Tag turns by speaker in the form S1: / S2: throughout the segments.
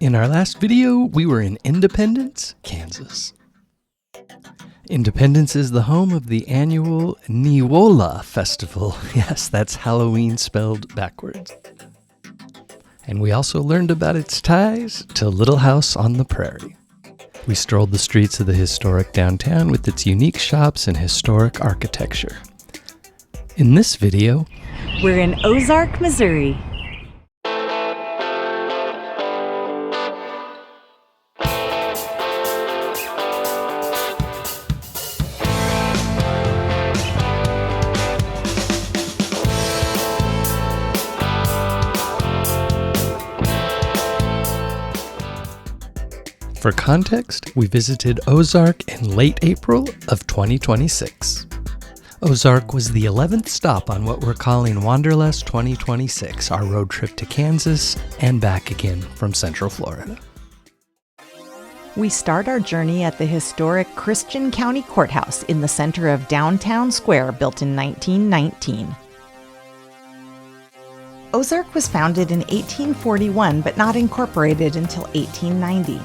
S1: In our last video, we were in Independence, Kansas. Independence is the home of the annual Newola Festival. Yes, that's Halloween spelled backwards. And we also learned about its ties to Little House on the Prairie. We strolled the streets of the historic downtown with its unique shops and historic architecture. In this video,
S2: we're in Ozark, Missouri.
S1: For context, we visited Ozark in late April of 2026. Ozark was the 11th stop on what we're calling Wanderlust 2026, our road trip to Kansas and back again from Central Florida.
S2: We start our journey at the historic Christian County Courthouse in the center of Downtown Square, built in 1919. Ozark was founded in 1841 but not incorporated until 1890.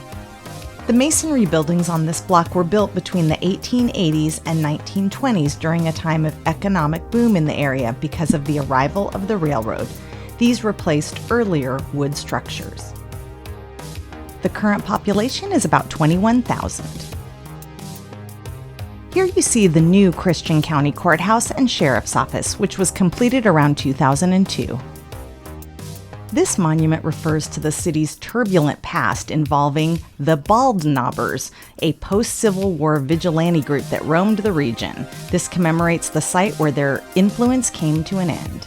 S2: The masonry buildings on this block were built between the 1880s and 1920s during a time of economic boom in the area because of the arrival of the railroad. These replaced earlier wood structures. The current population is about 21,000. Here you see the new Christian County Courthouse and Sheriff's Office, which was completed around 2002. This monument refers to the city's turbulent past involving the Bald Knobbers, a post-Civil War vigilante group that roamed the region. This commemorates the site where their influence came to an end.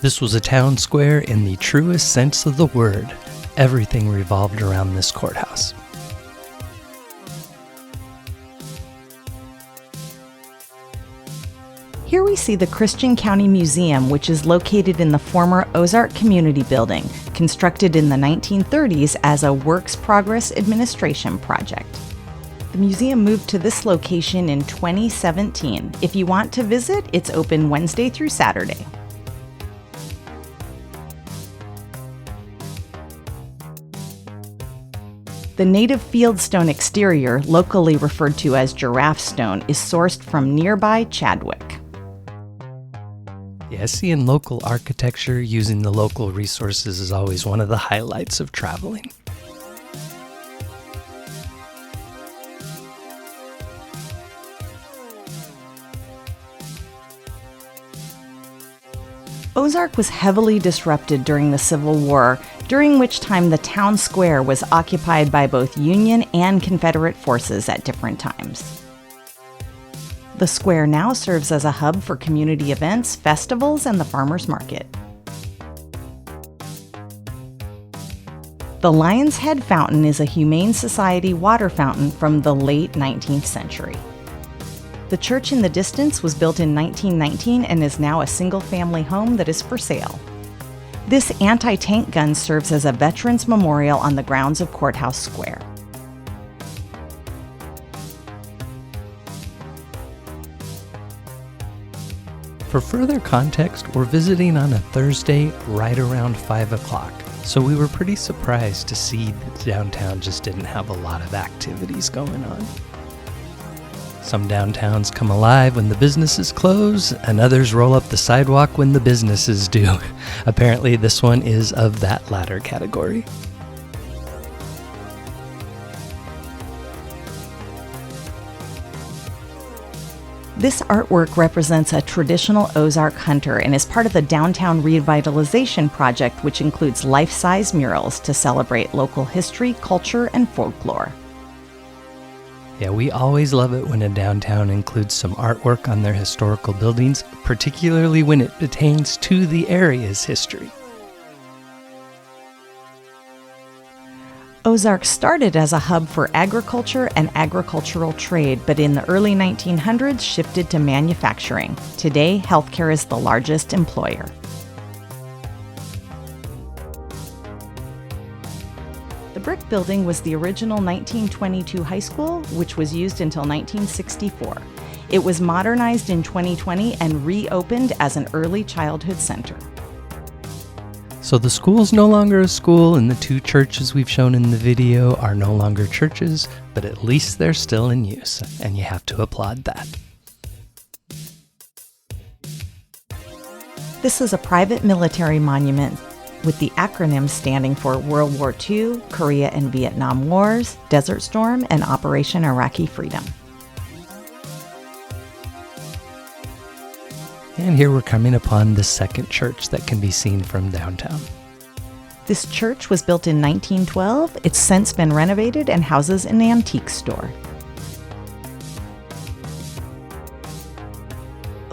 S1: This was a town square in the truest sense of the word. Everything revolved around this courthouse.
S2: Here we see the Christian County Museum, which is located in the former Ozark Community Building, constructed in the 1930s as a Works Progress Administration project. The museum moved to this location in 2017. If you want to visit, it's open Wednesday through Saturday. The native fieldstone exterior, locally referred to as giraffe stone, is sourced from nearby Chadwick.
S1: Yeah, seeing local architecture using the local resources is always one of the highlights of traveling.
S2: Ozark was heavily disrupted during the Civil War, during which time the town square was occupied by both Union and Confederate forces at different times. The square now serves as a hub for community events, festivals, and the farmers market. The Lion's Head Fountain is a Humane Society water fountain from the late 19th century. The church in the distance was built in 1919 and is now a single-family home that is for sale. This anti-tank gun serves as a veterans memorial on the grounds of Courthouse Square.
S1: For further context, we're visiting on a Thursday right around 5 o'clock, so we were pretty surprised to see that downtown just didn't have a lot of activities going on. Some downtowns come alive when the businesses close, and others roll up the sidewalk when the businesses do. Apparently, this one is of that latter category.
S2: This artwork represents a traditional Ozark hunter and is part of the Downtown Revitalization Project, which includes life-size murals to celebrate local history, culture, and folklore.
S1: Yeah, we always love it when a downtown includes some artwork on their historical buildings, particularly when it pertains to the area's history.
S2: Ozark started as a hub for agriculture and agricultural trade, but in the early 1900s shifted to manufacturing. Today, healthcare is the largest employer. The brick building was the original 1922 high school, which was used until 1964. It was modernized in 2020 and reopened as an early childhood center.
S1: So the school's no longer a school, and the two churches we've shown in the video are no longer churches, but at least they're still in use, and you have to applaud that.
S2: This is a private military monument with the acronym standing for World War II, Korea and Vietnam Wars, Desert Storm, and Operation Iraqi Freedom.
S1: And here we're coming upon the second church that can be seen from downtown.
S2: This church was built in 1912. It's since been renovated and houses an antique store.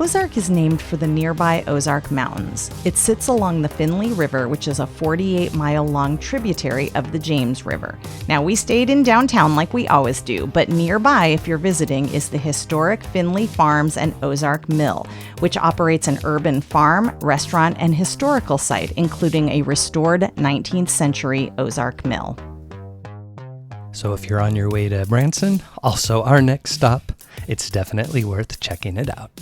S2: Ozark is named for the nearby Ozark Mountains. It sits along the Finley River, which is a 48-mile-long tributary of the James River. Now, we stayed in downtown like we always do, but nearby, if you're visiting, is the historic Finley Farms and Ozark Mill, which operates an urban farm, restaurant, and historical site, including a restored 19th century Ozark Mill.
S1: So if you're on your way to Branson, also our next stop, it's definitely worth checking it out.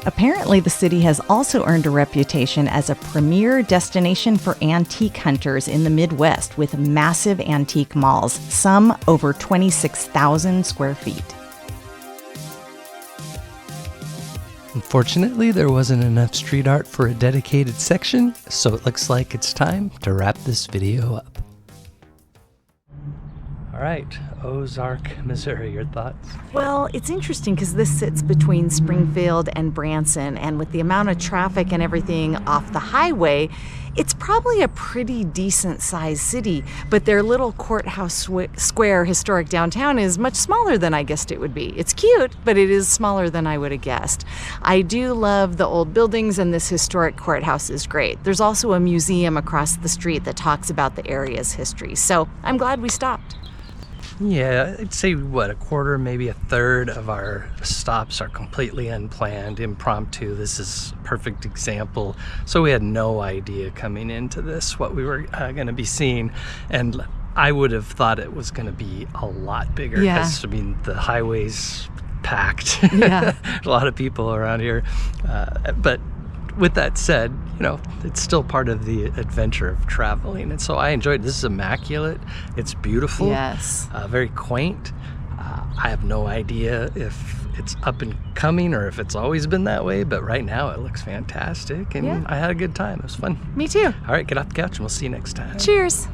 S2: Apparently, the city has also earned a reputation as a premier destination for antique hunters in the Midwest, with massive antique malls, some over 26,000 square feet.
S1: Unfortunately, there wasn't enough street art for a dedicated section, so it looks like it's time to wrap this video up. All right, Ozark, Missouri, your thoughts?
S2: Well, it's interesting because this sits between Springfield and Branson, and with the amount of traffic and everything off the highway, it's probably a pretty decent-sized city, but their little courthouse square historic downtown is much smaller than I guessed it would be. It's cute, but it is smaller than I would have guessed. I do love the old buildings, and this historic courthouse is great. There's also a museum across the street that talks about the area's history, so I'm glad we stopped.
S1: Yeah, I'd say, a quarter, maybe a third of our stops are completely unplanned, impromptu. This is a perfect example. So we had no idea coming into this what we were going to be seeing. And I would have thought it was going to be a lot bigger.
S2: Yeah.
S1: Because, the highway's packed.
S2: Yeah.
S1: A lot of people around here. But with that said, it's still part of the adventure of traveling. And so I enjoyed it. This is immaculate. It's beautiful.
S2: Yes.
S1: Very quaint. I have no idea if it's up and coming or if it's always been that way, but right now it looks fantastic. And
S2: Yeah.
S1: I had a good time. It was fun.
S2: Me too.
S1: All right, get off the couch and we'll see you next time.
S2: Cheers.